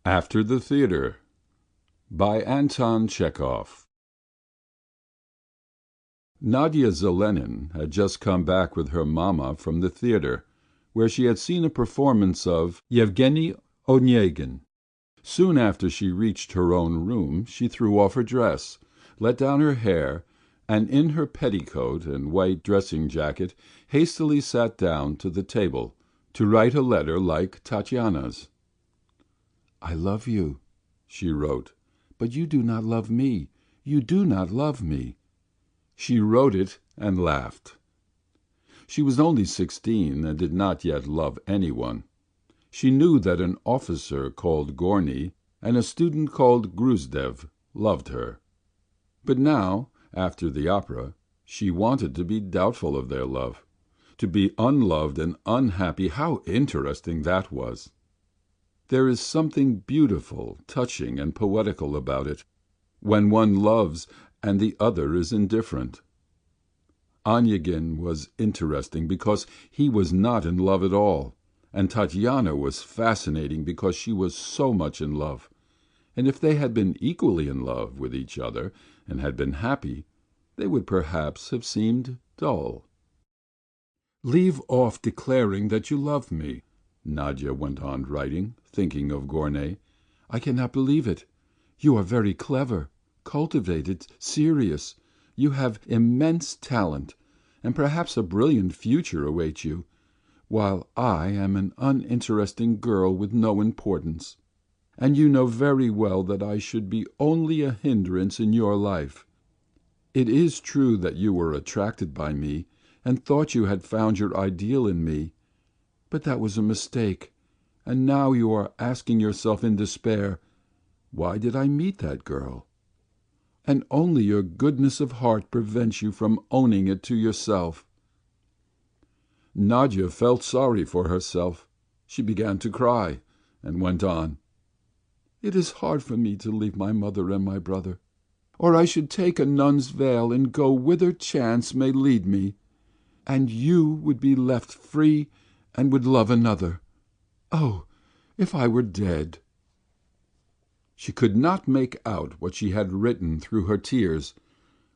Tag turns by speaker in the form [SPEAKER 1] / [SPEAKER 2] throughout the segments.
[SPEAKER 1] After the Theatre by Anton Chekhov. Nadia Zelenin had just come back with her mamma from the theatre, where she had seen a performance of Yevgeny Onegin. Soon after she reached her own room she threw off her dress, let down her hair, and in her petticoat and white dressing-jacket hastily sat down to the table to write a letter like Tatyana's. "I love you," she wrote, "but you do not love me. You do not love me." She wrote it and laughed. She was only 16 and did not yet love anyone. She knew that an officer called Gorny and a student called Gruzdev loved her. But now, after the opera, she wanted to be doubtful of their love. To be unloved and unhappy, how interesting that was! There is something beautiful, touching, and poetical about it, when one loves and the other is indifferent. Onegin was interesting because he was not in love at all, and Tatyana was fascinating because she was so much in love, and if they had been equally in love with each other and had been happy, they would perhaps have seemed dull. "Leave off declaring that you love me," Nadia went on writing, thinking of Gorny. "I cannot believe it. You are very clever, cultivated, serious. You have immense talent, and perhaps a brilliant future awaits you, while I am an uninteresting girl with no importance. And you know very well that I should be only a hindrance in your life. It is true that you were attracted by me and thought you had found your ideal in me, but that was a mistake, and now you are asking yourself in despair, 'Why did I meet that girl?' And only your goodness of heart prevents you from owning it to yourself." Nadia felt sorry for herself. She began to cry, and went on. "It is hard for me to leave my mother and my brother, or I should take a nun's veil and go whither chance may lead me, and you would be left free and would love another. Oh, if I were dead!" She could not make out what she had written through her tears.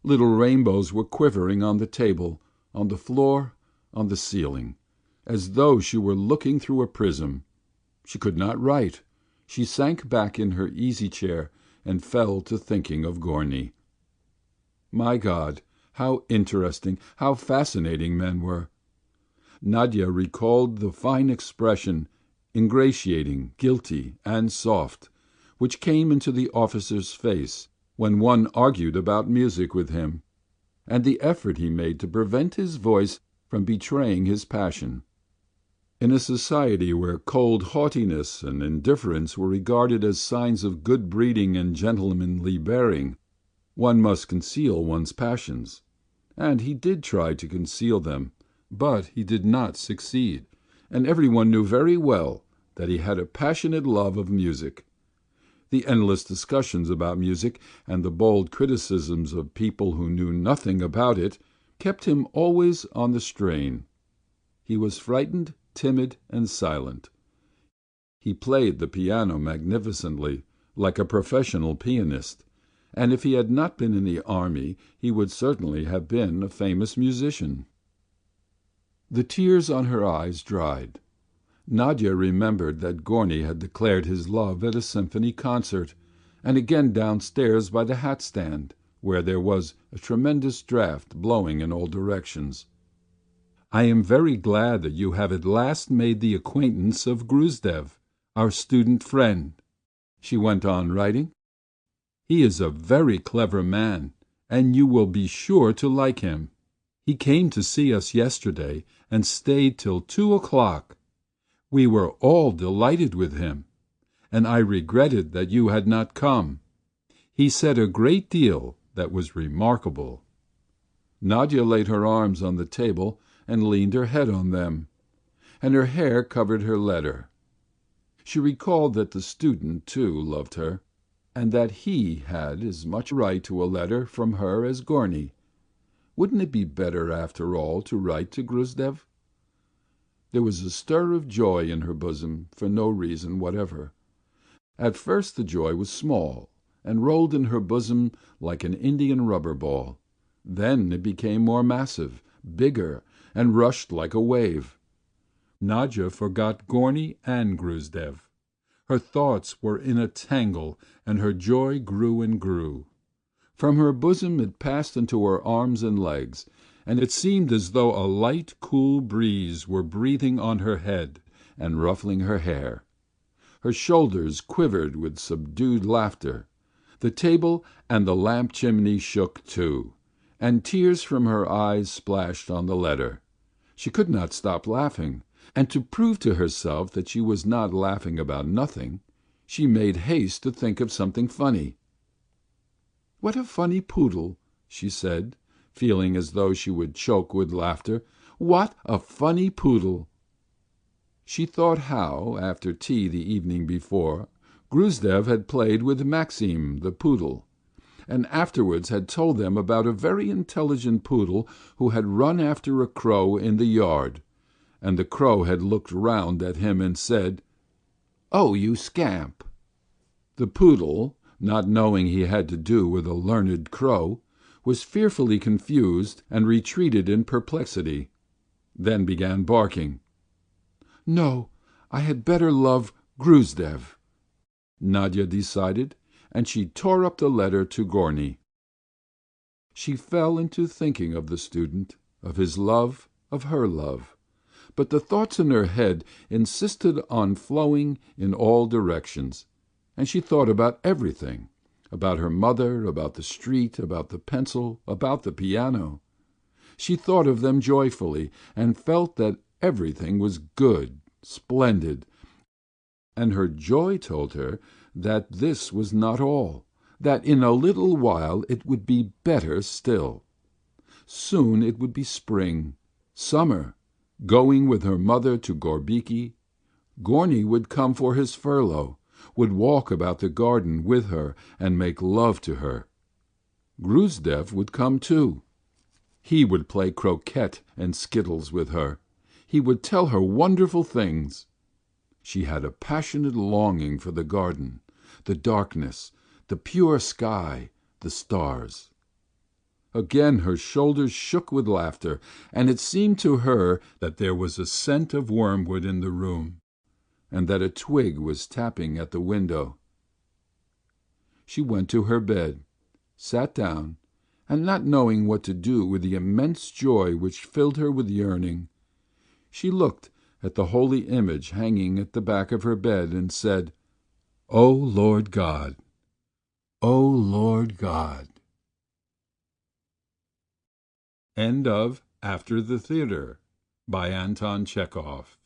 [SPEAKER 1] Little rainbows were quivering on the table, on the floor, on the ceiling, as though she were looking through a prism. She could not write. She sank back in her easy-chair and fell to thinking of Gorny. My God, how interesting, how fascinating men were! Nadia recalled the fine expression, ingratiating, guilty, and soft, which came into the officer's face when one argued about music with him, and the effort he made to prevent his voice from betraying his passion. In a society where cold haughtiness and indifference were regarded as signs of good breeding and gentlemanly bearing, one must conceal one's passions, and he did try to conceal them, but he did not succeed, and everyone knew very well that he had a passionate love of music. The endless discussions about music and the bold criticisms of people who knew nothing about it kept him always on the strain. He was frightened, timid, and silent. He played the piano magnificently, like a professional pianist, and if he had not been in the army he would certainly have been a famous musician. The tears on her eyes dried. Nadia remembered that Gorny had declared his love at a symphony concert, and again downstairs by the hat-stand, where there was a tremendous draught blowing in all directions. "I am very glad that you have at last made the acquaintance of Gruzdev, our student friend," she went on writing. "He is a very clever man, and you will be sure to like him. He came to see us yesterday and stayed till 2 o'clock. We were all delighted with him, and I regretted that you had not come. He said a great deal that was remarkable." Nadia laid her arms on the table and leaned her head on them, and her hair covered her letter. She recalled that the student, too, loved her, and that he had as much right to a letter from her as Gorny. Wouldn't it be better, after all, to write to Gruzdev? There was a stir of joy in her bosom for no reason whatever. At first the joy was small, and rolled in her bosom like an Indian rubber ball. Then it became more massive, bigger, and rushed like a wave. Nadya forgot Gorny and Gruzdev. Her thoughts were in a tangle, and her joy grew and grew. From her bosom it passed into her arms and legs, and it seemed as though a light, cool breeze were breathing on her head and ruffling her hair. Her shoulders quivered with subdued laughter. The table and the lamp chimney shook too, and tears from her eyes splashed on the letter. She could not stop laughing, and to prove to herself that she was not laughing about nothing, she made haste to think of something funny. "What a funny poodle!" she said, feeling as though she would choke with laughter. "What a funny poodle!" She thought how, after tea the evening before, Gruzdev had played with Maxim the poodle, and afterwards had told them about a very intelligent poodle who had run after a crow in the yard, and the crow had looked round at him and said, "Oh, you scamp!" The poodle, not knowing he had to do with a learned crow, was fearfully confused and retreated in perplexity, then began barking. "No, I had better love Gruzdev," Nadya decided, and she tore up the letter to Gorny. She fell into thinking of the student, of his love, of her love, but the thoughts in her head insisted on flowing in all directions, and she thought about everything, about her mother, about the street, about the pencil, about the piano. She thought of them joyfully, and felt that everything was good, splendid, and her joy told her that this was not all, that in a little while it would be better still. Soon it would be spring, summer, going with her mother to Gorbiki. Gorny would come for his furlough, would walk about the garden with her and make love to her. Gruzdev would come too. He would play croquet and skittles with her. He would tell her wonderful things. She had a passionate longing for the garden, the darkness, the pure sky, the stars. Again her shoulders shook with laughter, and it seemed to her that there was a scent of wormwood in the room, and that a twig was tapping at the window. She went to her bed, sat down, and not knowing what to do with the immense joy which filled her with yearning, she looked at the holy image hanging at the back of her bed and said, "O Lord God! O Lord God!" End of After the Theatre by Anton Chekhov.